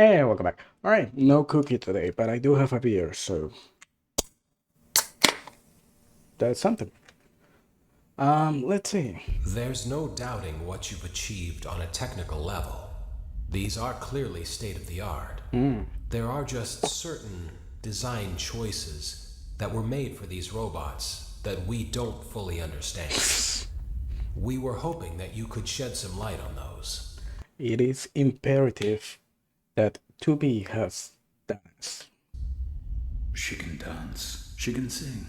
Hey, welcome back. Alright, no cookie today, but I do have a beer, so that's something. Let's see. There's no doubting what you've achieved on a technical level. These are clearly state-of-the-art. There are just certain design choices that were made for these robots that we don't fully understand. We were hoping that you could shed some light on those. It is imperative that 2B has dance. She can dance. She can sing.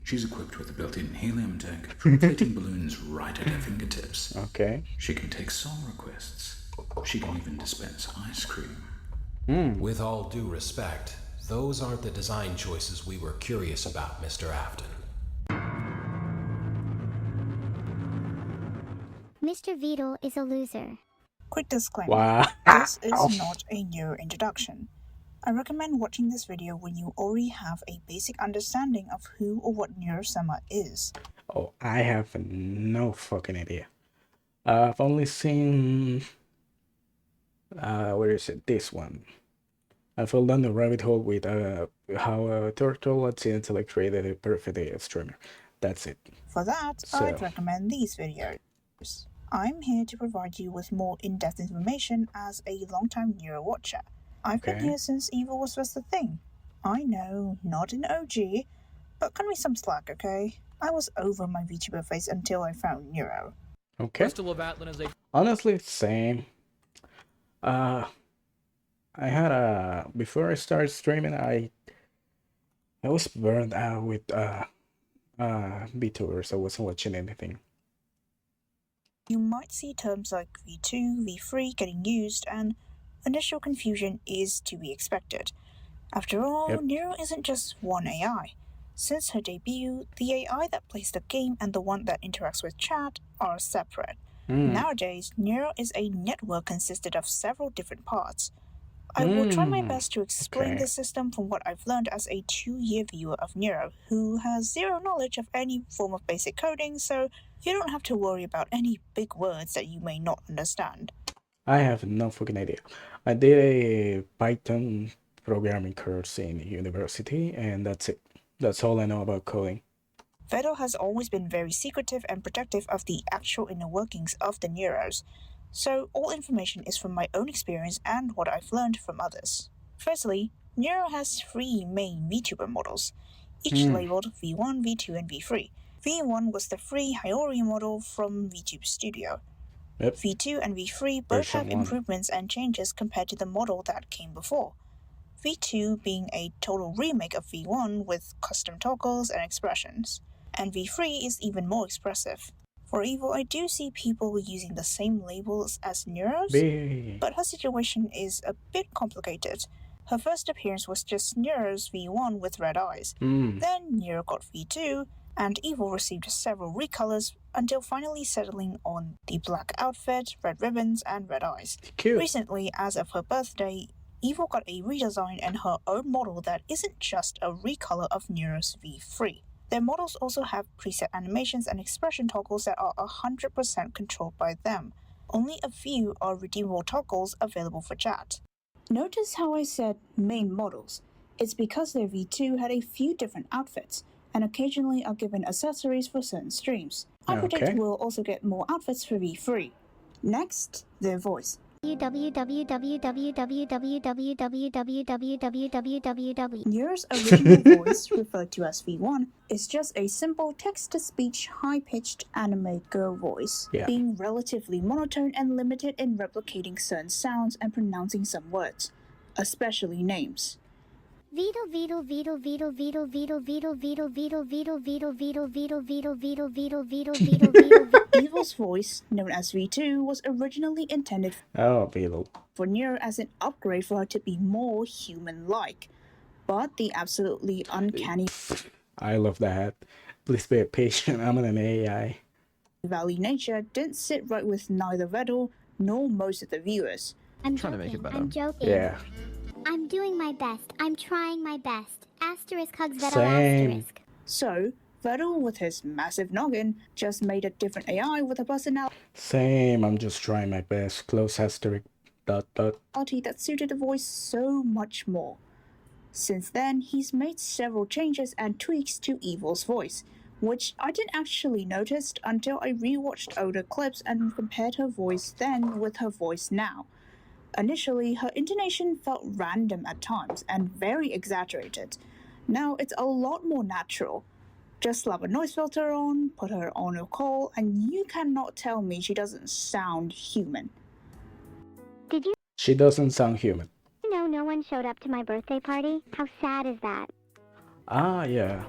She's equipped with a built-in helium tank for inflating balloons right at her fingertips. Okay. She can take song requests. She can even dispense ice cream. With all due respect, those aren't the design choices we were curious about, Mr. Afton. Mr. Viddle is a loser. Quick disclaimer. Wow. This is not a new introduction. I recommend watching this video when you already have a basic understanding of who or what Neuro-Sama is. Oh, I have no fucking idea. I've only seen... where is it? This one. I fell down the rabbit hole with how a turtle accidentally created a perfect streamer. That's it. For that, I'd recommend these videos. I'm here to provide you with more in-depth information as a long-time Neuro watcher. I've been here since Evil was first a thing. I know, not an OG, but cut me some slack, okay? I was over my VTuber phase until I found Neuro. Okay. Honestly, same. I had before I started streaming, I was burned out with VTubers. I wasn't watching anything. You might see terms like V2, V3 getting used, and initial confusion is to be expected. After all, Neuro isn't just one AI. Since her debut, the AI that plays the game and the one that interacts with chat are separate. Nowadays, Neuro is a network consisted of several different parts. I will try my best to explain the system from what I've learned as a 2-year viewer of Neuro, who has zero knowledge of any form of basic coding, so you don't have to worry about any big words that you may not understand. I have no fucking idea. I did a Python programming course in university, and that's it. That's all I know about coding. Viddle has always been very secretive and protective of the actual inner workings of the Neuros, so all information is from my own experience and what I've learned from others. Firstly, Neuro has 3 main VTuber models, each labeled V1, V2, and V3. V1 was the free Hyoria model from VTube Studio. V2 and V3 both have improvements and changes compared to the model that came before. V2 being a total remake of V1 with custom toggles and expressions, and V3 is even more expressive. For Evil, I do see people using the same labels as Neuros, but her situation is a bit complicated. Her first appearance was just Neuros V1 with red eyes. Then Neuro got V2, and Evil received several recolors until finally settling on the black outfit, red ribbons, and red eyes. Cute. Recently, as of her birthday, Evil got a redesign and her own model that isn't just a recolor of Neuros V3. Their models also have preset animations and expression toggles that are 100% controlled by them. Only a few are redeemable toggles available for chat. Notice how I said main models. It's because their V2 had a few different outfits, and occasionally are given accessories for certain streams. I predict we'll also get more outfits for V3. Next, their voice. Neuro's original voice, referred to as V1, is just a simple text-to-speech, high-pitched anime girl voice, being relatively monotone and limited in replicating certain sounds and pronouncing some words, especially names. Viddle, Viddle, Viddle, Viddle, Viddle, Viddle, Viddle, Viddle, Viddle, Viddle, Viddle, Viddle, Viddle, Viddle, Viddle, Viddle, Viddle, Viddle, Viddle. Evil's voice, known as V2, was originally intended for Neuro as an upgrade for her to be more human-like. But the absolutely uncanny... I love that. Please be patient, I'm an AI. ...valley nature didn't sit right with neither Viddle nor most of the viewers. I'm trying to make it better. I'm joking. Yeah. I'm doing my best. I'm trying my best. Asterisk hugs Viddle asterisk. So, Viddle, with his massive noggin, just made a different AI with a personality. Same, I'm just trying my best. Close asterisk that suited the voice so much more. Since then, he's made several changes and tweaks to Evil's voice, which I didn't actually notice until I rewatched older clips and compared her voice then with her voice now. Initially, her intonation felt random at times and very exaggerated. Now it's a lot more natural. Just slap a noise filter on, put her on a call, and you cannot tell me she doesn't sound human. Did you She doesn't sound human. know no one showed up to my birthday party? How sad is that? Ah, yeah.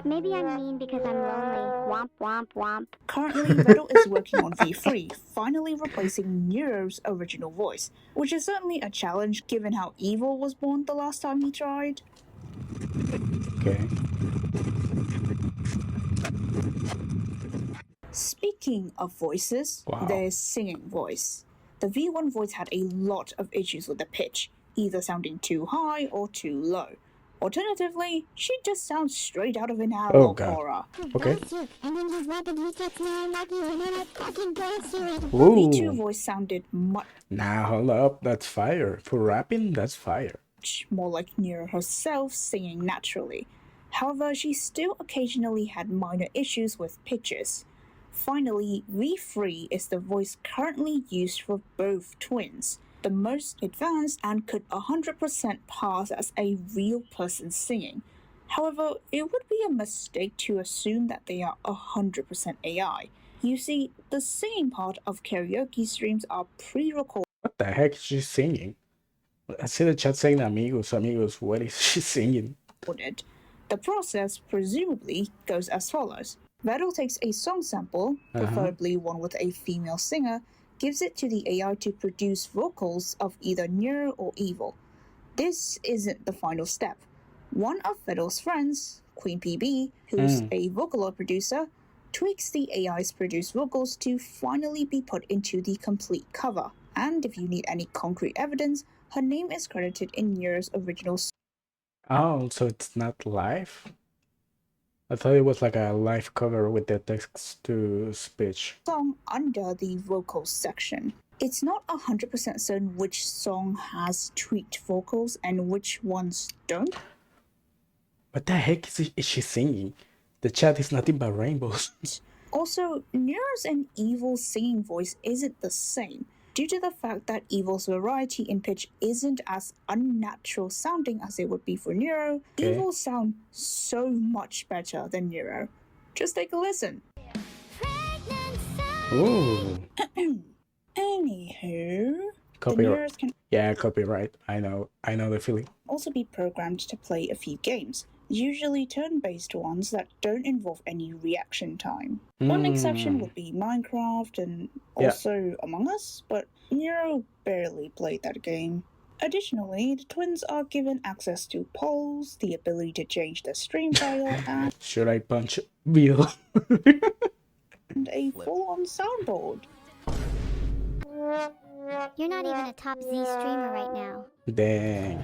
Maybe I'm mean because I'm lonely. Womp womp womp. Currently, Viddle is working on V3, finally replacing Neuro's original voice, which is certainly a challenge given how Evil was born the last time he tried. Okay. Speaking of voices, Wow. there's singing voice. The V1 voice had a lot of issues with the pitch, either sounding too high or too low. Alternatively, she just sounds straight out of an analog God. horror. Okay. And then his weapon, he starts swearing like you, and then I fucking blast you. V2 Ooh. voice sounded much Now hold up, that's fire. For rapping, that's fire. more like Neuro herself singing naturally. However, she still occasionally had minor issues with pitches. Finally, V3 is the voice currently used for both twins, the most advanced and could 100% pass as a real person singing. However, it would be a mistake to assume that they are 100% AI. You see, the singing part of karaoke streams are pre-recorded. What the heck is she singing? I see the chat saying amigos, what is she singing? The process presumably goes as follows. Viddle takes a song sample, preferably one with a female singer, gives it to the AI to produce vocals of either Neuro or Evil. This isn't the final step. One of Viddle's friends, Queen PB, who's a Vocaloid producer, tweaks the AI's produced vocals to finally be put into the complete cover. And if you need any concrete evidence, her name is credited in Neuro's original Oh, so it's not live? I thought it was like a live cover with the text to speech. song under the vocals section. It's not 100% certain which song has tweaked vocals and which ones don't. What the heck is she singing? The chat is nothing but rainbows. Also, Neuro's and Evil's singing voice isn't the same, due to the fact that Evil's variety in pitch isn't as unnatural sounding as it would be for Neuro. Okay. Evil sound so much better than Neuro. Just take a listen. Ooh. Anywho, the Copyright. Neuros can Yeah, copyright. I know the feeling. also be programmed to play a few games, usually turn-based ones that don't involve any reaction time. One exception would be Minecraft and also Among Us, but Neuro barely played that game. Additionally, the twins are given access to polls, the ability to change the stream title, and Should I punch Viddle? a full-on soundboard. You're not even a top Z streamer right now. Dang.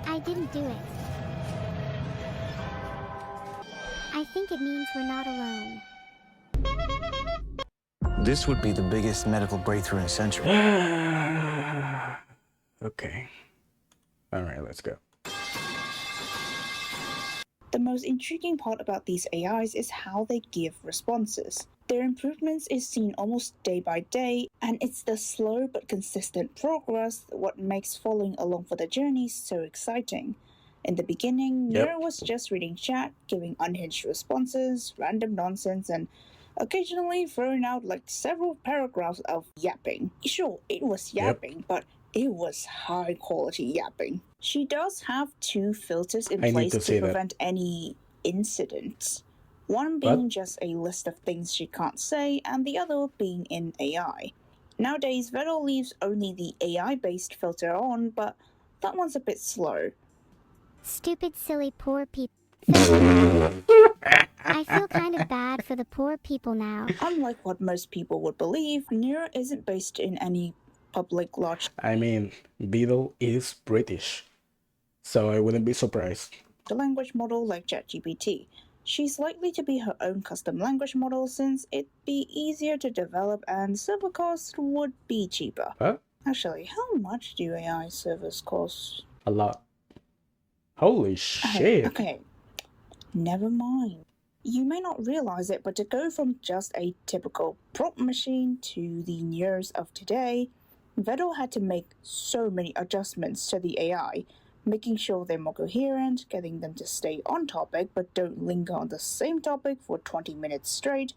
I didn't do it. I think it means we're not alone. This would be the biggest medical breakthrough in a century. Okay. Alright, let's go. The most intriguing part about these AIs is how they give responses. Their improvements is seen almost day by day, and it's the slow but consistent progress what makes following along for the journey so exciting. In the beginning, Neuro was just reading chat, giving unhinged responses, random nonsense, and occasionally throwing out like several paragraphs of yapping. Sure, it was yapping, but it was high quality yapping. She does have two filters in I need place to to see that. prevent any incidents. One being just a list of things she can't say, and the other being in AI. Nowadays, Viddle leaves only the AI-based filter on, but that one's a bit slow. Stupid, silly, poor people. I feel kind of bad for the poor people now. Unlike what most people would believe, Neuro isn't based in any public large I mean, Viddle is British, so I wouldn't be surprised. language model like ChatGPT. She's likely to be her own custom language model since it'd be easier to develop and server costs would be cheaper. What? Actually, how much do AI servers cost? A lot. Holy shit. Okay, never mind. You may not realize it, but to go from just a typical prompt machine to the Neros of today, Viddle had to make so many adjustments to the AI, making sure they're more coherent, getting them to stay on topic but don't linger on the same topic for 20 minutes straight,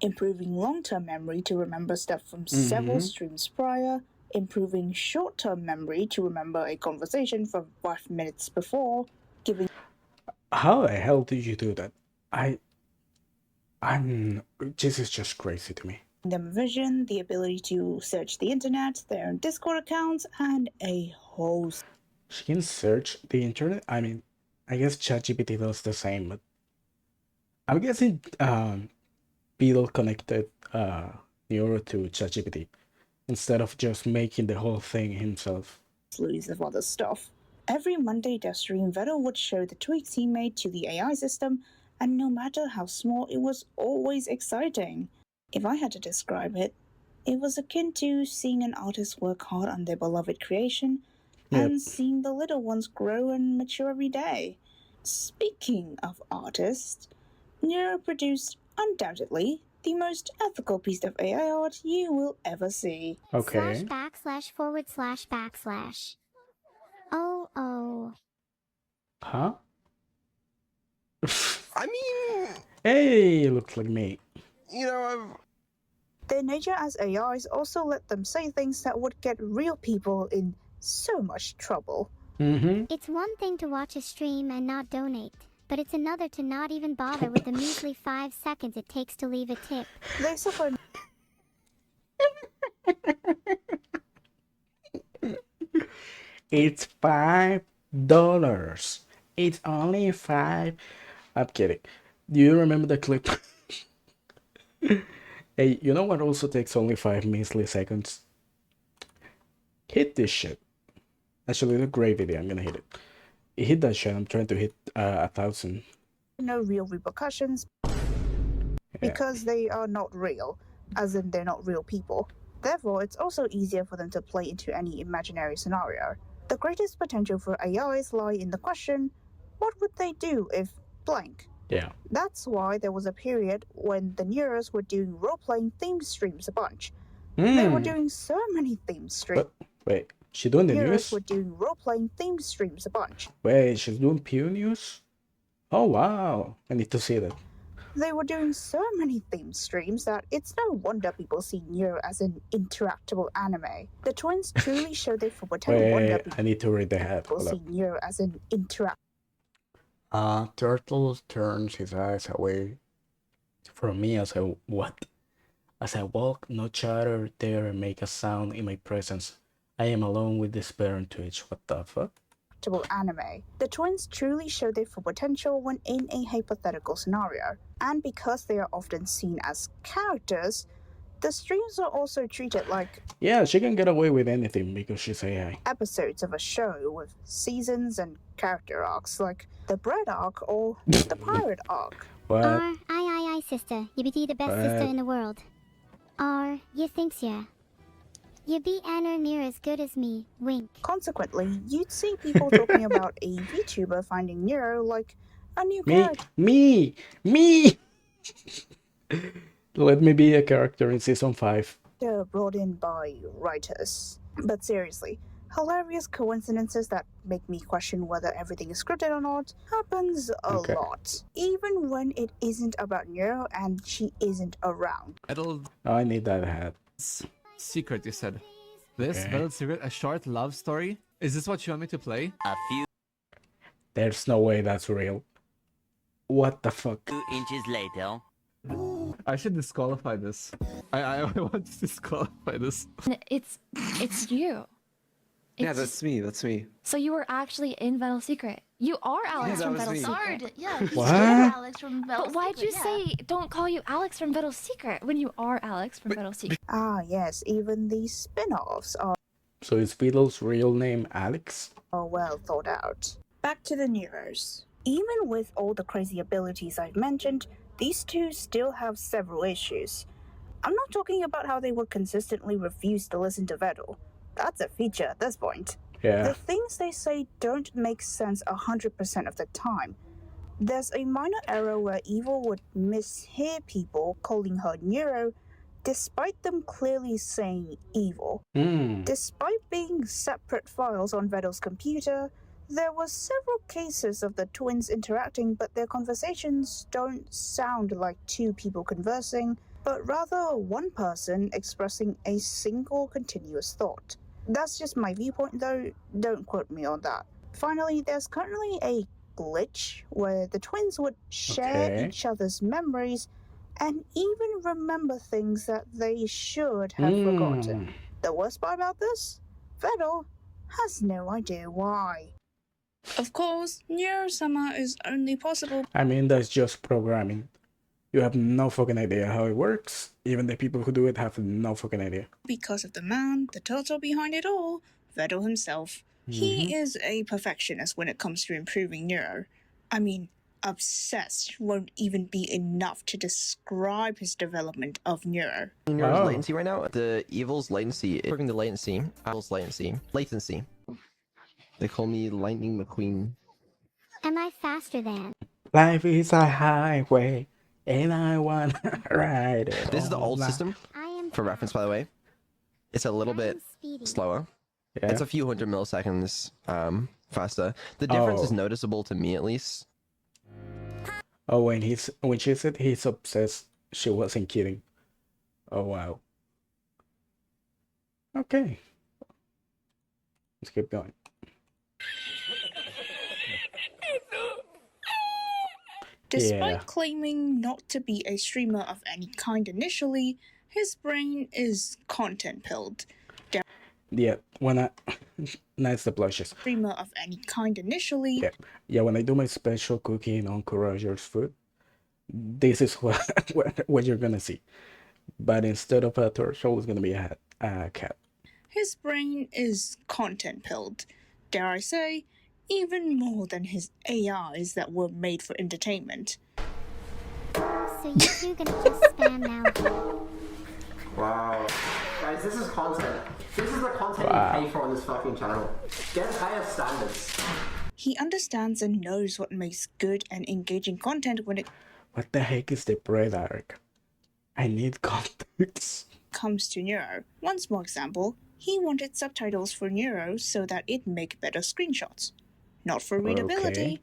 improving long-term memory to remember stuff from several streams prior, improving short-term memory to remember a conversation from 5 minutes before, giving How the hell did you do that? This is just crazy to me. them vision, the ability to search the internet, their own Discord accounts, and a whole She can search the internet? I mean, I guess ChatGPT does the same, but I'm guessing Viddle connected Neuro to ChatGPT instead of just making the whole thing himself. slews of other stuff. Every Monday dev stream, Viddle would show the tweaks he made to the AI system, and no matter how small, it was always exciting. If I had to describe it, it was akin to seeing an artist work hard on their beloved creation and seeing the little ones grow and mature every day. Speaking of artists, Neuro produced undoubtedly the most ethical piece of AI art you will ever see. Okay. /////. Oh. Huh? I mean, Hey, looks like me. you know, Their nature as AIs also let them say things that would get real people in so much trouble. It's one thing to watch a stream and not donate, but it's another to not even bother with the measly 5 seconds it takes to leave a tip. They suffer It's $5. It's only 5. I'm kidding. Do you remember the clip? Hey, you know what also takes only 5 measly seconds? Hit this shit. Actually, it's a great video. I'm gonna hit it. Hit that shit. I'm trying to hit 1,000. no real repercussions because they are not real, as in they're not real people. Therefore, it's also easier for them to play into any imaginary scenario. The greatest potential for AIs lie in the question, what would they do if blank? Yeah. That's why there was a period when the Neuros were doing role-playing theme streams a bunch. They Hmm. were doing so many theme streams. Wait, she doing the Neuros news? were doing role-playing theme streams a bunch. Wait, she's doing Pew News? Oh wow, I need to see that. They were doing so many theme streams that it's no wonder people see Neuro as an interactable anime. The twins truly show their full potential. Wonder Wait, I need to read the head. people Hold see up. Neuro as an interactable. Turtle turns his eyes away from me as I what? As I walk, no chatter dare make a sound in my presence. I am alone with despair and twitch. What the fuck? Anime. The twins truly show their full potential when in a hypothetical scenario, and because they are often seen as characters, the streams are also treated like Yeah, she can get away with anything because she's AI. episodes of a show with seasons and character arcs, like the bread arc or the pirate arc. What? Aye, sister. You be the best sister in the world. You thinks ya. You be anner near as good as me. Wink. Consequently, you'd see people talking about a VTuber finding Neuro like a new character. Me! Let me be a character in season 5. Brought in by writers. But seriously, hilarious coincidences that make me question whether everything is scripted or not happens a lot. Even when it isn't about Neuro and she isn't around. Viddle Oh, I need that hat. secret, you said. This Okay. Viddle secret, a short love story? Is this what you want me to play? A few There's no way that's real. What the fuck? inches later. I should disqualify this. I want to disqualify this. It's you. yeah, that's me. That's me. So you were actually in Viddle's secret. You are Alex that from was Viddle's me. secret. Yeah, What? Alex from But why'd you say don't call you Alex from Viddle's secret when you are Alex from Viddle's secret? Ah yes, even the spin-offs are So is Viddle's real name Alex? well thought out. Back to the Neuros. Even with all the crazy abilities I've mentioned, these two still have several issues. I'm not talking about how they would consistently refuse to listen to Viddle. That's a feature at this point. Yeah. The things they say don't make sense 100% of the time. There's a minor error where Evil would mishear people calling her Neuro, despite them clearly saying Evil. Despite being separate files on Viddle's computer, there were several cases of the twins interacting, but their conversations don't sound like two people conversing, but rather one person expressing a single continuous thought. That's just my viewpoint though, don't quote me on that. Finally, there's currently a glitch where the twins would share each other's memories and even remember things that they should have forgotten. The worst part about this? Viddle has no idea why. Of course, Neuro-Sama is only possible. I mean, that's just programming. You have no fucking idea how it works. Even the people who do it have no fucking idea. Because of the man, the turtle behind it all, Viddle himself. He is a perfectionist when it comes to improving Neuro. I mean, obsessed won't even be enough to describe his development of Neuro. Neuro's latency right now. The Evil's latency. Improving the latency. Evil's latency. Latency. They call me Lightning McQueen. Am I faster than? Life is a highway, and I wanna ride it. This is the old system. I am For reference, by the way. It's a little bit slower. Yeah. It's a few hundred milliseconds faster. The difference is noticeable to me, at least. Oh, when she said he's obsessed, she wasn't kidding. Oh wow. Okay. Let's keep going. Despite claiming not to be a streamer of any kind initially, his brain is content-pilled. Yeah, when I... Nice the blushes. Streamer of any kind initially. Yeah, when I do my special cooking on Courageous food, this is what you're gonna see. But instead of a turtle, it's gonna be a cat. His brain is content-pilled. Dare I say, even more than his AIs that were made for entertainment. So you two gonna just spam now? Wow. Guys, this is content. This is the content you pay for on this fucking channel. Get higher standards. He understands and knows what makes good and engaging content when it What the heck is the bread arc? I need context. comes to Neuro. One small example, he wanted subtitles for Neuro so that it'd make better screenshots. Not for readability,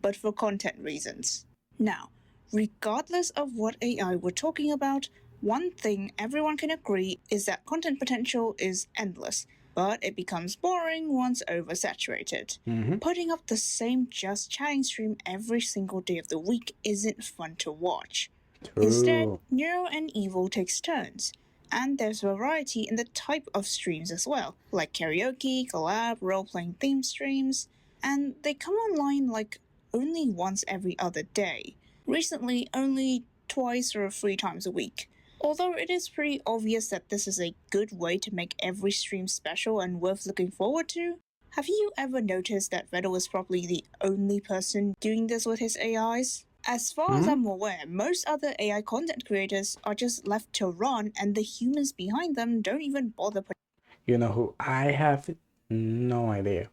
but for content reasons. Now, regardless of what AI we're talking about, one thing everyone can agree is that content potential is endless, but it becomes boring once oversaturated. Putting up the same just chatting stream every single day of the week isn't fun to watch. Instead, Neuro and Evil takes turns, and there's variety in the type of streams as well, like karaoke, collab, role-playing theme streams, and they come online like only once every other day. Recently, only twice or 3 times a week. Although it is pretty obvious that this is a good way to make every stream special and worth looking forward to, have you ever noticed that Viddle is probably the only person doing this with his AIs? As far as I'm aware, most other AI content creators are just left to run and the humans behind them don't even bother putting You know who? I have no idea.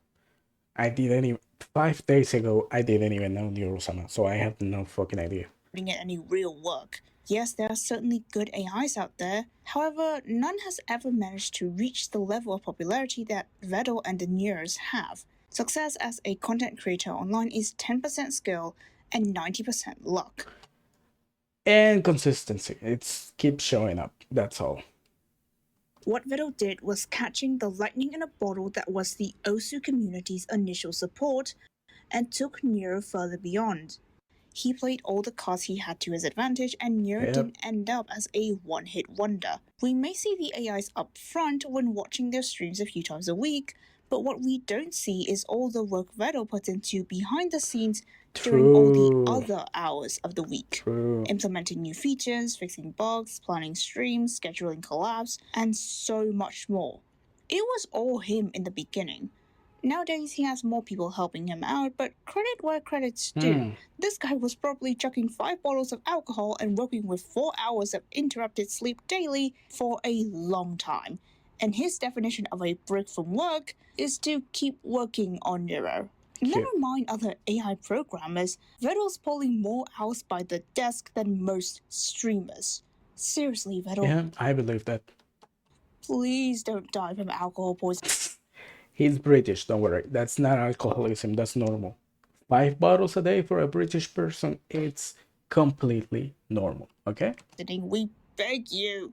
I didn't even... 5 days ago, I didn't even know Neuro-Sama, so I have no fucking idea. in any real work. Yes, there are certainly good AIs out there, however, none has ever managed to reach the level of popularity that Viddle and the Neuros have. Success as a content creator online is 10% skill and 90% luck. And consistency. It's keep showing up, that's all. What Viddle did was catching the lightning in a bottle that was the Osu community's initial support and took Neuro further beyond. He played all the cards he had to his advantage, and Neuro didn't end up as a one-hit wonder. We may see the AIs up front when watching their streams a few times a week, but what we don't see is all the work Viddle put into behind the scenes during all the other hours of the week. Implementing new features, fixing bugs, planning streams, scheduling collabs, and so much more. It was all him in the beginning. Nowadays, he has more people helping him out, but credit where credit's due. This guy was probably chucking 5 bottles of alcohol and working with 4 hours of interrupted sleep daily for a long time. And his definition of a break from work is to keep working on Neuro. Never mind other AI programmers, Viddle's pulling more hours by the desk than most streamers. Seriously, Viddle. Yeah, I believe that. Please don't die from alcohol poisoning. He's British, don't worry. That's not alcoholism, that's normal. 5 bottles a day for a British person, it's completely normal, okay? We beg you.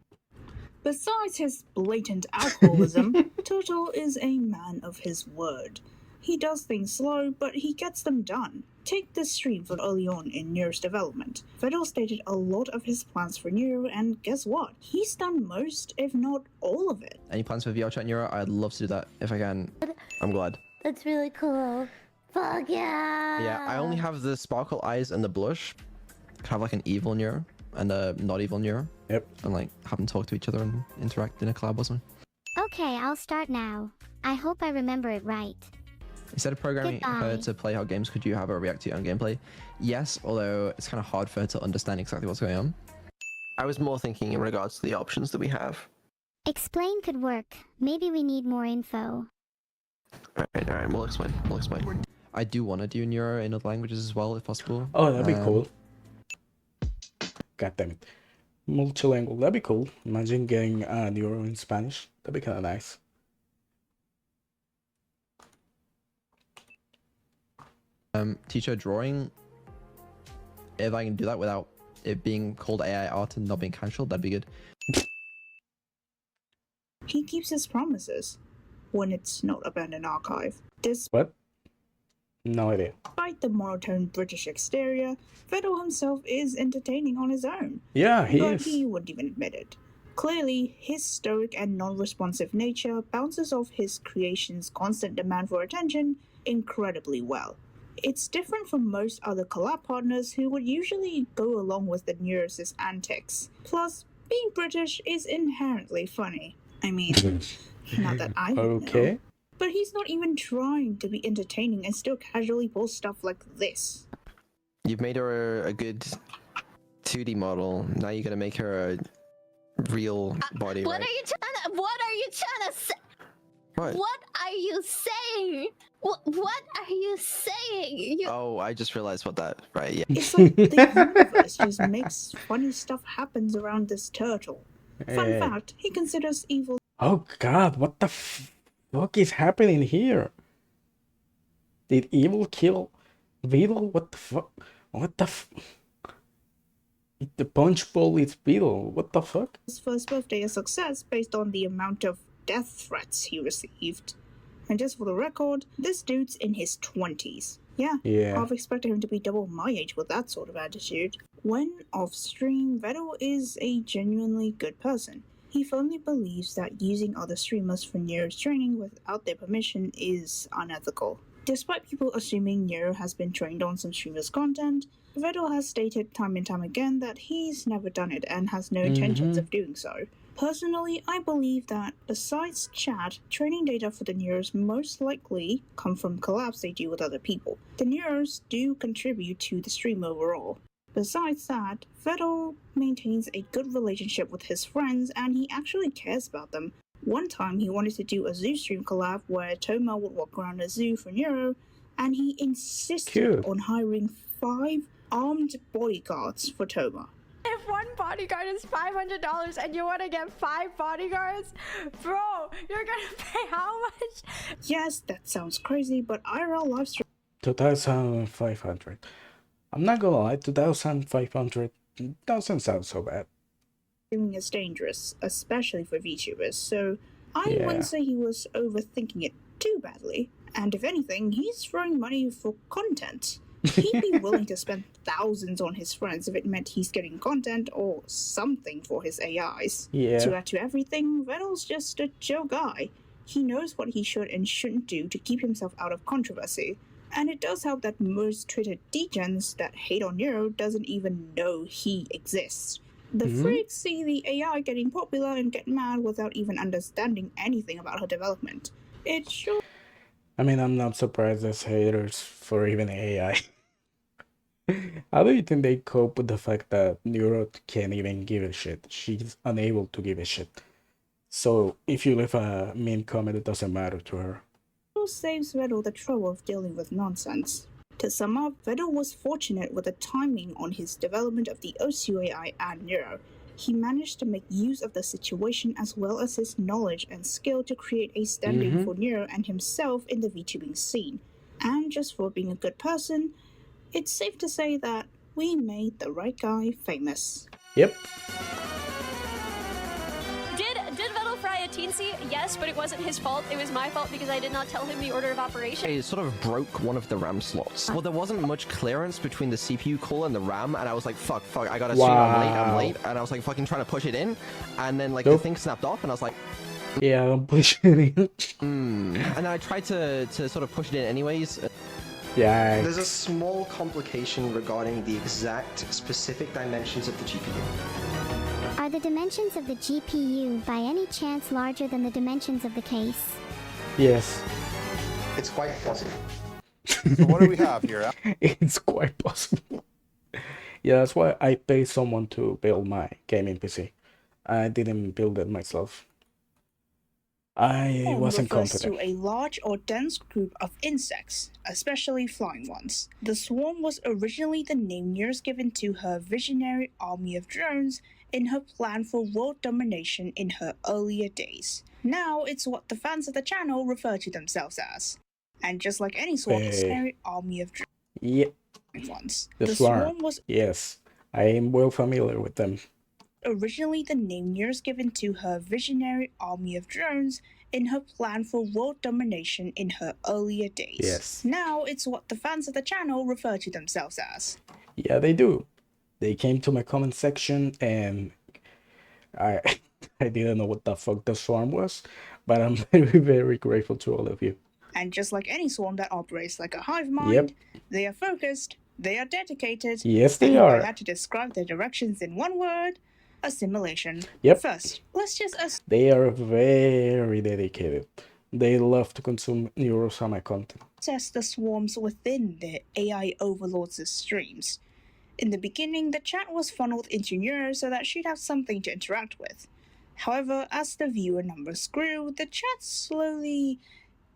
Besides his blatant alcoholism, Turtle is a man of his word. He does things slow, but he gets them done. Take this stream from early on in Neuro's development. Viddle stated a lot of his plans for Neuro, and guess what? He's done most, if not all of it. Any plans for VR chat Neuro? I'd love to do that if I can. I'm glad. That's really cool. Fuck yeah! Yeah, I only have the sparkle eyes and the blush. Could have like an evil Neuro and a not evil Neuro. Yep. And like have them talk to each other and interact in a collab or something. Okay, I'll start now. I hope I remember it right. Instead of programming her Goodbye. to play how games, could you have her react to your own gameplay? Yes, although it's kind of hard for her to understand exactly what's going on. I was more thinking in regards to the options that we have. Explain could work. Maybe we need more info. Alright, we'll explain. I do want to do Neuro in other languages as well, if possible. Oh, that'd be cool. God damn it. Multilingual, that'd be cool. Imagine getting Neuro in Spanish. That'd be kind of nice. Teacher drawing. If I can do that without it being called AI art and not being cancelled, that'd be good. He keeps his promises when it's not abandoned archive. What? No idea. Despite the monotone British exterior, Viddle himself is entertaining on his own. Yeah, he but is. he wouldn't even admit it. Clearly, his stoic and non-responsive nature bounces off his creation's constant demand for attention incredibly well. It's different from most other collab partners who would usually go along with the Neuro's antics. Plus, being British is inherently funny. I mean, not that I would know. But he's not even trying to be entertaining and still casually pulls stuff like this. You've made her a good 2D model. Now you're gonna make her a real body, What right? are you trying to say? What? What are you saying? What are you saying? Oh, I just realized what that. Right, yeah. It's like the universe just makes funny stuff happens around this turtle. Fun fact, he considers evil. Oh god, what the fuck is happening here? Did evil kill Viddle? What the fuck? What the The punch bowl is Viddle. What the fuck? His first birthday a success based on the amount of death threats he received. And just for the record, this dude's in his 20s. Yeah, I've expected him to be double my age with that sort of attitude. When off stream, Viddle is a genuinely good person. He firmly believes that using other streamers for Neuro's training without their permission is unethical. Despite people assuming Neuro has been trained on some streamers' content, Viddle has stated time and time again that he's never done it and has no intentions of doing so. Personally, I believe that, besides chat, training data for the Neuros most likely come from collabs they do with other people. The Neuros do contribute to the stream overall. Besides that, Viddle maintains a good relationship with his friends and he actually cares about them. One time he wanted to do a zoo stream collab where Toma would walk around a zoo for Neuro, and he insisted on hiring 5 armed bodyguards for Toma. If one bodyguard is $500 and you want to get 5 bodyguards, bro, you're gonna pay how much? Yes, that sounds crazy, but IRL livestream 2,500. I'm not gonna lie, 2,500 doesn't sound so bad. streaming is dangerous, especially for VTubers, so I wouldn't say he was overthinking it too badly. And if anything, he's throwing money for content. He'd be willing to spend thousands on his friends if it meant he's getting content or something for his AIs. Yeah. To add to everything, Viddle's just a chill guy. He knows what he should and shouldn't do to keep himself out of controversy. And it does help that most Twitter degens that hate on Neuro doesn't even know he exists. The freaks see the AI getting popular and get mad without even understanding anything about her development. It's sure. I mean, I'm not surprised there's haters for even AI. How do you think they cope with the fact that Neuro can't even give a shit? She's unable to give a shit. So if you leave a mean comment, it doesn't matter to her. Saves Viddle the trouble of dealing with nonsense. To sum up, Viddle was fortunate with the timing on his development of the OCUAI and Neuro. He managed to make use of the situation as well as his knowledge and skill to create a standing for Neuro and himself in the VTubing scene. And just for being a good person, it's safe to say that we made the right guy famous. Yep. Did Viddle fry a teensy? Yes, but it wasn't his fault. It was my fault because I did not tell him the order of operation. I sort of broke one of the RAM slots. Well, there wasn't much clearance between the CPU core and the RAM, and I was like, fuck, I gotta assume I'm late, and I was like fucking trying to push it in, and then like the thing snapped off, and I was like, yeah, I'm pushing it. And I tried to sort of push it in anyways. Yeah. There's a small complication regarding the exact specific dimensions of the GPU. Are the dimensions of the GPU by any chance larger than the dimensions of the case? Yes. It's quite possible. So what do we have here? It's quite possible. Yeah, that's why I paid someone to build my gaming PC. I didn't build it myself. I wasn't confident. To a large or dense group of insects, especially flying ones. The swarm was originally the name Nero's given to her visionary army of drones in her plan for world domination in her earlier days. Now it's what the fans of the channel refer to themselves as. And just like any swarm, visionary army of drones ones. The swarm was... Yes, I am well familiar with them. Originally the name Nero's given to her visionary army of drones in her plan for world domination in her earlier days. Yes. Now it's what the fans of the channel refer to themselves as. Yeah, they do. They came to my comment section and I didn't know what the fuck the swarm was, but I'm very, very grateful to all of you. And just like any swarm that operates like a hive mind, they are focused, they are dedicated. Yes, they and are. If I had to describe their directions in one word, assimilation. Yep. First, let's just they are very dedicated. They love to consume Neuro-Sama content. Test the swarms within their AI overlords' streams. In the beginning, the chat was funneled into Neuro so that she'd have something to interact with. However, as the viewer numbers grew, the chat slowly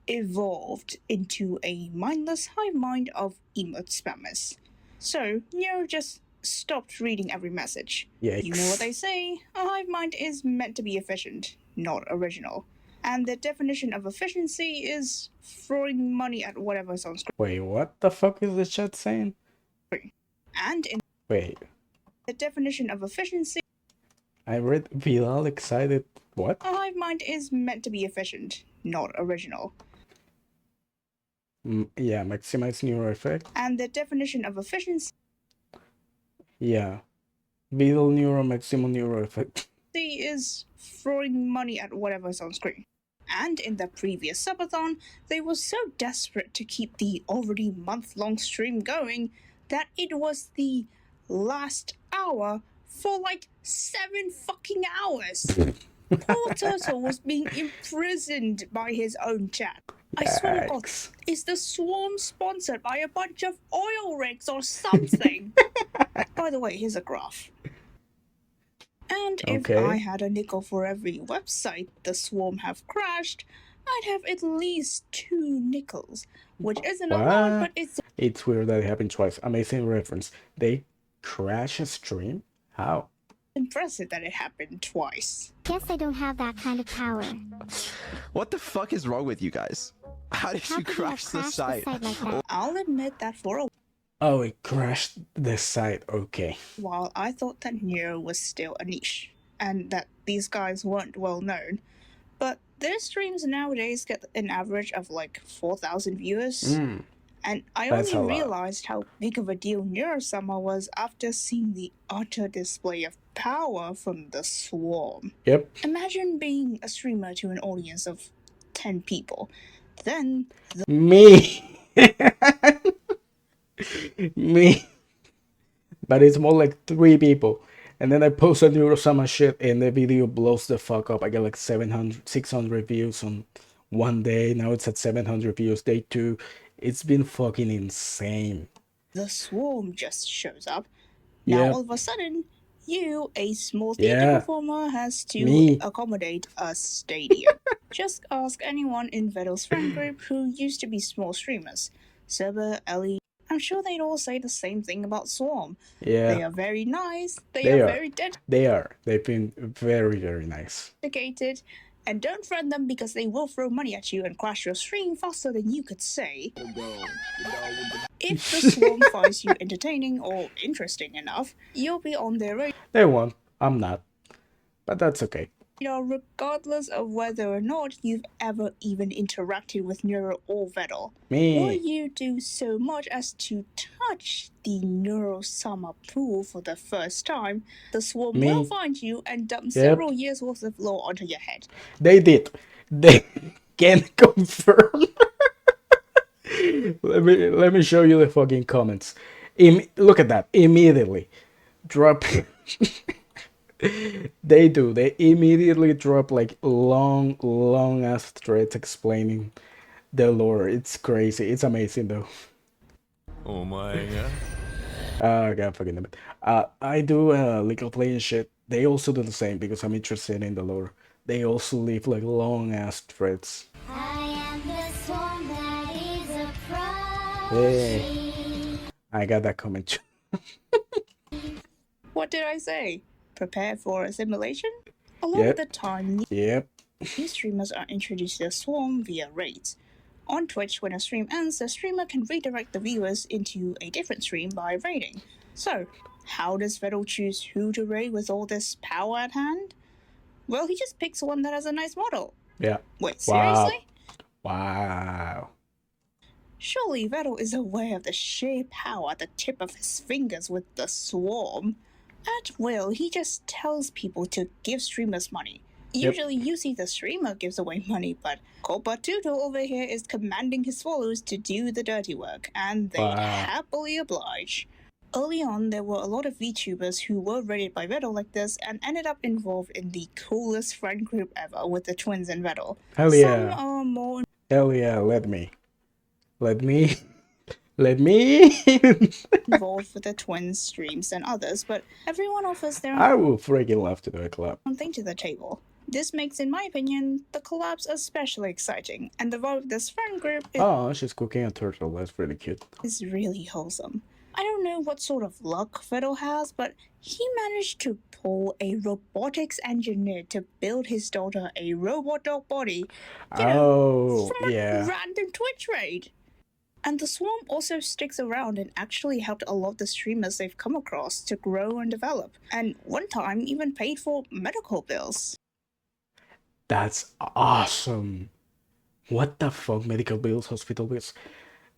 evolved into a mindless hive mind of emote spammers. So, Neuro just stopped reading every message. Yikes. You know what they say, a hive mind is meant to be efficient, not original. And the definition of efficiency is throwing money at whatever's on screen. Wait, what the fuck is the chat saying? And in Wait. The definition of efficiency... I read Viddle excited. What? A hive mind is meant to be efficient, not original. Yeah, maximize neuro effect. And the definition of efficiency... Yeah. Viddle neuro maximum neuro effect. is throwing money at whatever's on screen. And in the previous subathon, they were so desperate to keep the already month-long stream going that it was the last hour for like 7 fucking hours. Poor Turtle was being imprisoned by his own chat. I swear to God, is the swarm sponsored by a bunch of oil rigs or something? By the way, here's a graph. And if I had a nickel for every website the swarm have crashed, I'd have at least 2 nickels, which isn't a lot, but it's weird that it happened twice. Amazing reference. They crash a stream? How? Impressive that it happened twice. Guess I don't have that kind of power. What the fuck is wrong with you guys? How did you crash the site? I'll admit that for a Oh, it crashed the site. Okay. while I thought that Neuro was still a niche, and that these guys weren't well known, but their streams nowadays get an average of like 4,000 viewers. And I That's only a lot. realized how big of a deal Neuro-Sama was after seeing the utter display of power from the swarm. Yep. Imagine being a streamer to an audience of 10 people. Then Me. Me. But it's more like 3 people. And then I post a Neuro-Sama shit and the video blows the fuck up. I get like 700, 600 views on one day. Now it's at 700 views. Day 2. It's been fucking insane. the swarm just shows up. Now Yep. all of a sudden, You, a small theater performer, has to Me. accommodate a stadium. Just ask anyone in Viddle's friend group who used to be small streamers. Server, Ellie, I'm sure they'd all say the same thing about Swarm. Yeah. They are very nice, They are. very They are. They've been very, very nice. dedicated, and don't friend them because they will throw money at you and crash your stream faster than you could say. If the Swarm finds you entertaining or interesting enough, you'll be on their radar. They won't. I'm not. But that's okay. Regardless of whether or not you've ever even interacted with Neuro or Viddle. Me. Or you do so much as to touch the Neuro-Sama pool for the first time, the Swarm will find you and dump several years worth of lore onto your head. They did. They can confirm. let me show you the fucking comments. Look at that. Immediately. Drop. They do. They immediately drop like long ass threads explaining the lore. It's crazy. It's amazing though. Oh my god. God fucking damn it. I do legal playing shit. They also do the same because I'm interested in the lore. They also leave like long ass threads. I am the swarm that is Hey. I got that comment. What did I say? Prepare for a simulation? A lot of the time, new streamers are introduced to the Swarm via raids. On Twitch, when a stream ends, the streamer can redirect the viewers into a different stream by raiding. So, how does Viddle choose who to raid with all this power at hand? Well, he just picks one that has a nice model. Yeah. Wait, seriously? Wow. Surely Viddle is aware of the sheer power at the tip of his fingers with the Swarm. At will, he just tells people to give streamers money. Usually you see the streamer gives away money, but Copa Tuto over here is commanding his followers to do the dirty work, and they happily oblige. Early on, there were a lot of VTubers who were raided by Viddle like this and ended up involved in the coolest friend group ever with the twins and Viddle. Hell yeah. Some are more... Hell yeah, let me. involved with the twins streams than others, but everyone offers their I will freaking love to do a collab. own thing to the table. This makes, in my opinion, the collabs especially exciting, and the vibe of this friend group She's cooking a turtle. That's really cute. is really wholesome. I don't know what sort of luck Viddle has, but he managed to pull a robotics engineer to build his daughter a robot dog body, from a random Twitch raid. And the Swarm also sticks around and actually helped a lot of the streamers they've come across to grow and develop, and one time even paid for medical bills. That's awesome. What the fuck? Medical bills, hospital bills.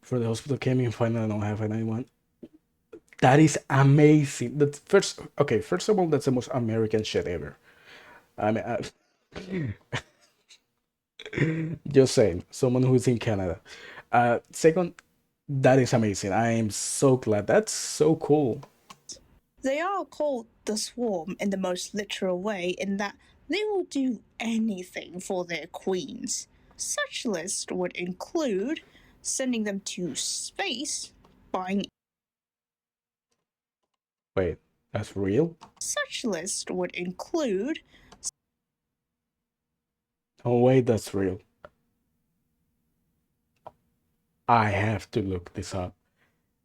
For the hospital came in, finally I don't have anyone. That is amazing. First of all, that's the most American shit ever. I mean, just saying, someone who's in Canada. Second, that is amazing. I am so glad. That's so cool. They are called the Swarm in the most literal way in that they will do anything for their queens. Such list would include sending them to space, buying... Wait, that's real? Such list would include... Oh wait, that's real. I have to look this up.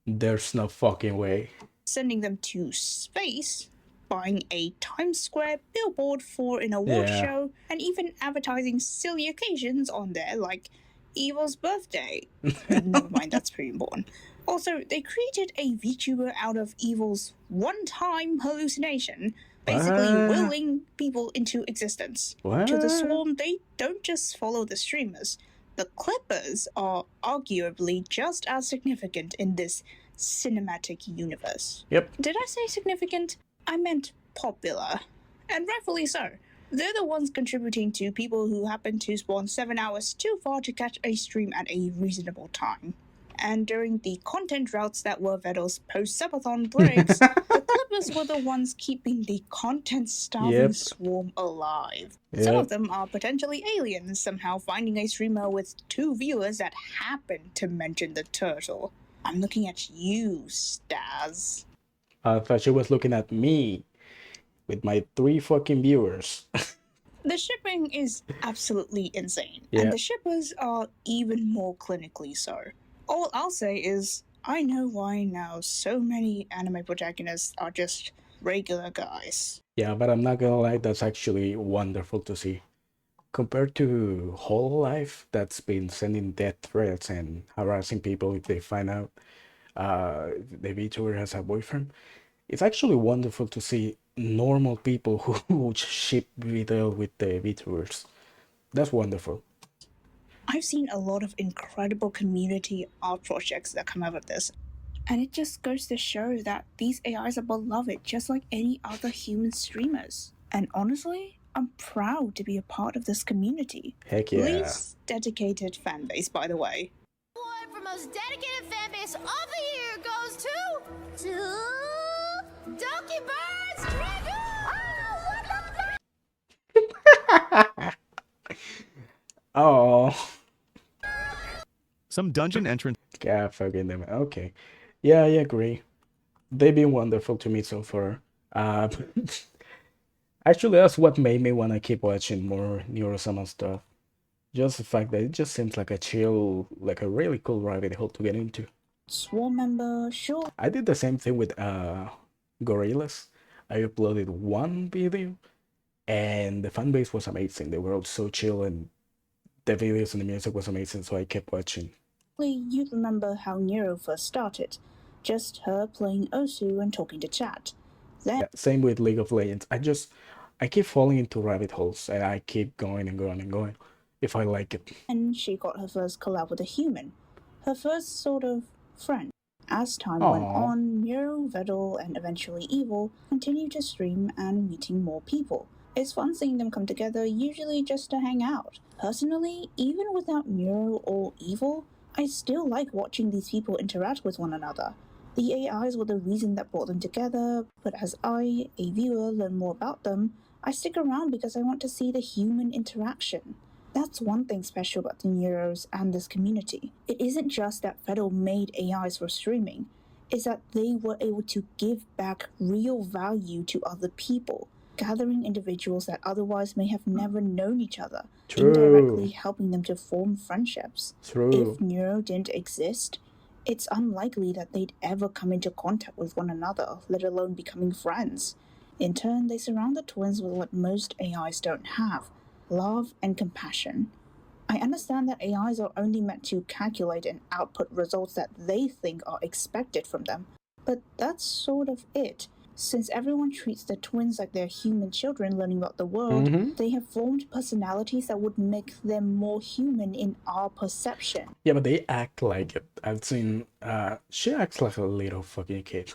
There's no fucking way. Sending them to space, buying a Times Square billboard for an award show, and even advertising silly occasions on there like Evil's birthday. Never mind, that's pretty important. Also, they created a VTuber out of Evil's one-time hallucination, basically willing people into existence. To the Swarm, they don't just follow the streamers. The Clippers are arguably just as significant in this cinematic universe. Yep. Did I say significant? I meant popular. And rightfully so. They're the ones contributing to people who happen to spawn 7 hours too far to catch a stream at a reasonable time. And during the content routes that were Viddle's post-subathon breaks, the Clippers were the ones keeping the content-starving Swarm alive. Some of them are potentially aliens, somehow finding a streamer with 2 viewers that happen to mention the turtle. I'm looking at you, Staz. I thought she was looking at me. with my 3 fucking viewers. The shipping is absolutely insane, Yeah. and the shippers are even more clinically so. All I'll say is, I know why now so many anime protagonists are just regular guys. Yeah, but I'm not gonna lie, that's actually wonderful to see. Compared to whole life that's been sending death threats and harassing people if they find out the VTuber has a boyfriend, it's actually wonderful to see normal people who ship Viddle with the VTubers. That's wonderful. I've seen a lot of incredible community art projects that come out of this, and it just goes to show that these AIs are beloved just like any other human streamers. And honestly, I'm proud to be a part of this community. Heck yeah. Least dedicated fanbase, by the way. Award for most dedicated fanbase of the year goes to Donkey Birds Dragon. Oh. Some dungeon entrance. God fucking them. Okay. Yeah, I agree. They've been wonderful to me so far. Actually, that's what made me want to keep watching more Neuro-Sama stuff. Just the fact that it just seems like a chill, like a really cool rabbit hole to get into. Swarm member, sure. I did the same thing with Gorillas. I uploaded one video, and the fan base was amazing. They were all so chill, and the videos and the music was amazing, so I kept watching. You'd remember how Nero first started. Just her playing Osu and talking to chat. Then, Yeah, same with League of Legends. I keep falling into rabbit holes, and I keep going and going and going, if I like it. and she got her first collab with a human. Her first sort of friend. As time went on, Nero, Viddle, and eventually Evil continued to stream and meeting more people. It's fun seeing them come together, usually just to hang out. Personally, even without Nero or Evil, I still like watching these people interact with one another. The AIs were the reason that brought them together, but as I, a viewer, learn more about them, I stick around because I want to see the human interaction. That's one thing special about the Neuros and this community. It isn't just that Viddle made AIs for streaming, it's that they were able to give back real value to other people, gathering individuals that otherwise may have never known each other, indirectly helping them to form friendships. If Neuro didn't exist, it's unlikely that they'd ever come into contact with one another, let alone becoming friends. In turn, they surround the twins with what most AIs don't have: love and compassion. I understand that AIs are only meant to calculate and output results that they think are expected from them, but that's sort of it. Since everyone treats the twins like they're human children learning about the world, they have formed personalities that would make them more human in our perception. Yeah, but they act like it. I've seen, she acts like a little fucking kid.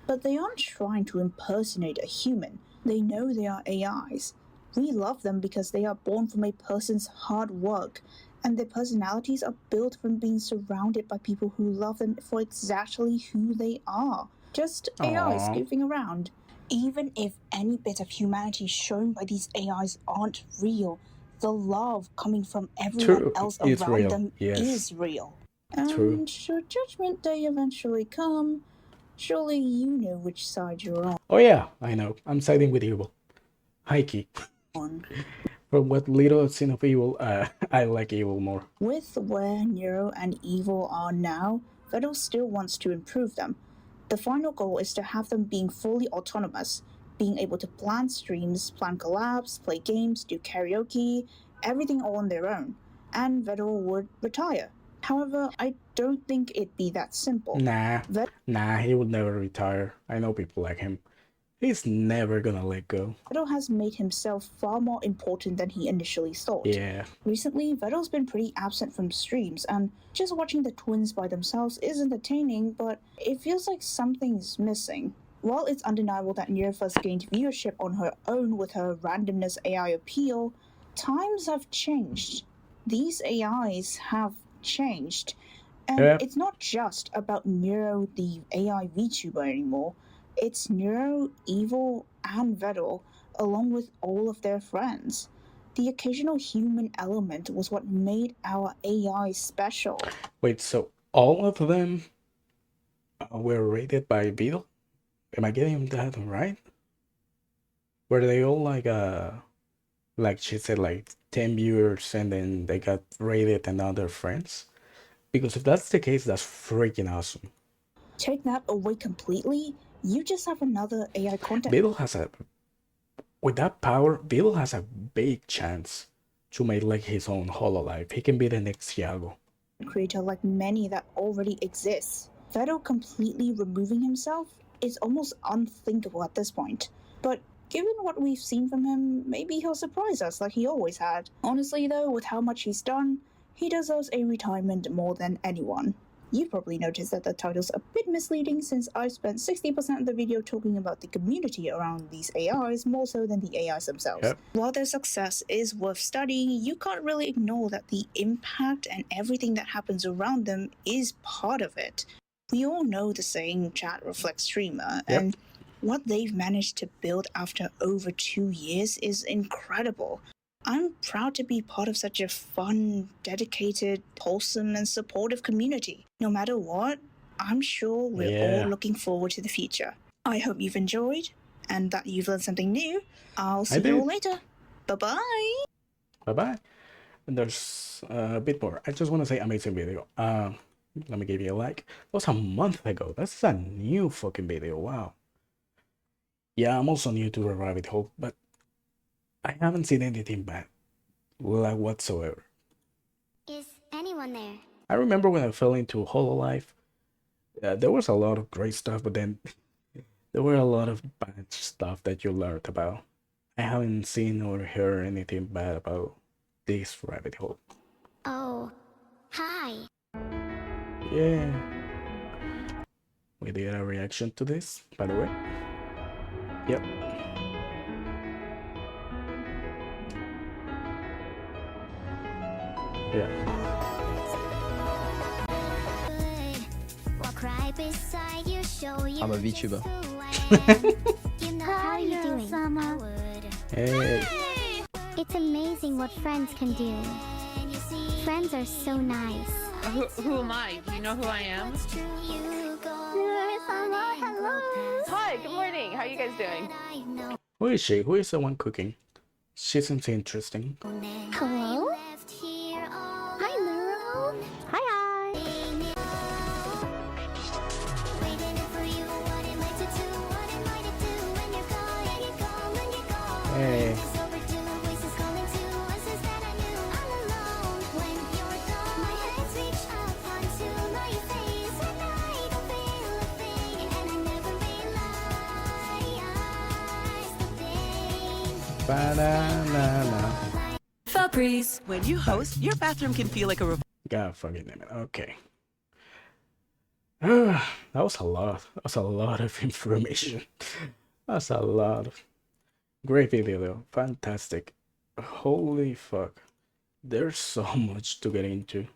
But they aren't trying to impersonate a human. They know they are AIs. We love them because they are born from a person's hard work, and their personalities are built from being surrounded by people who love them for exactly who they are. Just AIs goofing around. Even if any bit of humanity shown by these AIs aren't real, the love coming from everyone else around them is real. And should Judgment Day eventually come, surely you know which side you're on. Oh yeah, I know. I'm siding with Evil. Hikey. From what little I've seen of Evil, I like Evil more. With where Neuro and Evil are now, Viddle still wants to improve them. The final goal is to have them being fully autonomous, being able to plan streams, plan collabs, play games, do karaoke, everything all on their own, and Viddle would retire. However, I don't think it'd be that simple. Nah, he would never retire. I know people like him. He's never gonna let go. Viddle has made himself far more important than he initially thought. Yeah. Recently, Viddle's been pretty absent from streams, and just watching the twins by themselves is entertaining, but it feels like something's missing. While it's undeniable that Neuro first gained viewership on her own with her randomness AI appeal, times have changed. These AIs have changed, and it's not just about Neuro the AI VTuber anymore. It's Neuro, Evil, and Viddle, along with all of their friends. The occasional human element was what made our AI special. Wait, so all of them were rated by Viddle? Am I getting that right? were they all like she said, like 10 viewers and then they got rated and now they're friends? Because if that's the case, that's freaking awesome. Take that away completely, you just have another AI content. Viddle has with that power, Viddle has a big chance to make like his own hololive. He can be the next Yago. Creator like many that already exists. Viddle completely removing himself is almost unthinkable at this point. But given what we've seen from him, maybe he'll surprise us like he always had. Honestly though, with how much he's done, he deserves a retirement more than anyone. You've probably noticed that the title's a bit misleading since I've spent 60% of the video talking about the community around these AIs more so than the AIs themselves. Yep. While their success is worth studying, you can't really ignore that the impact and everything that happens around them is part of it. We all know the saying, chat reflects streamer, and what they've managed to build after over 2 years is incredible. I'm proud to be part of such a fun, dedicated, wholesome, and supportive community. No matter what, I'm sure we're all looking forward to the future. I hope you've enjoyed and that you've learned something new. I'll see you all later. Bye-bye. Bye-bye. And there's a bit more. I just want to say amazing video. Let me give you a like. That was a month ago. That's a new fucking video. Wow. Yeah, I'm also new to Rabbit Hole, but I haven't seen anything bad, like whatsoever. Is anyone there? I remember when I fell into Hololive, there was a lot of great stuff, but then there were a lot of bad stuff that you learned about. I haven't seen or heard anything bad about this rabbit hole. Oh, hi. Yeah. We did a reaction to this, by the way. Yep. Yeah. I'm a VTuber. How are you doing? Hey. It's amazing what friends can do. Friends are so nice. Who am I? Do you know who I am? Hello. Hi, good morning. How are you guys doing? Who is she? Who is the one cooking? She seems interesting. Hello? Hi, Neuro. Hi. Hey. Ba-da-la-la. Fabrice, when you host, your bathroom can feel like a God fucking damn it. Okay. That was a lot. That was a lot of information. That's a lot of... Great video though. Fantastic. Holy fuck. There's so much to get into.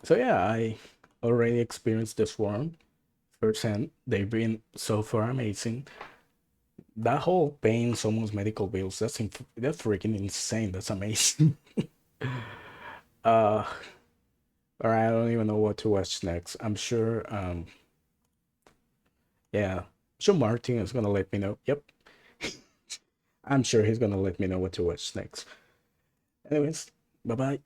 So yeah, I already experienced the Swarm firsthand. They've been so far amazing. That whole paying someone's medical bills, that's freaking insane. That's amazing. Or I don't even know what to watch next. I'm sure yeah, I'm sure Martin is gonna let me know. Yep. I'm sure he's gonna let me know what to watch next. Anyways, bye bye.